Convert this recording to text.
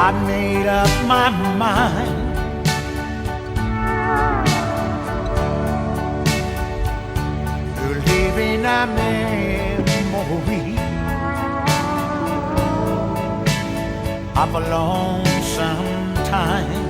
I made up my mind to living a memory of a lonesome time.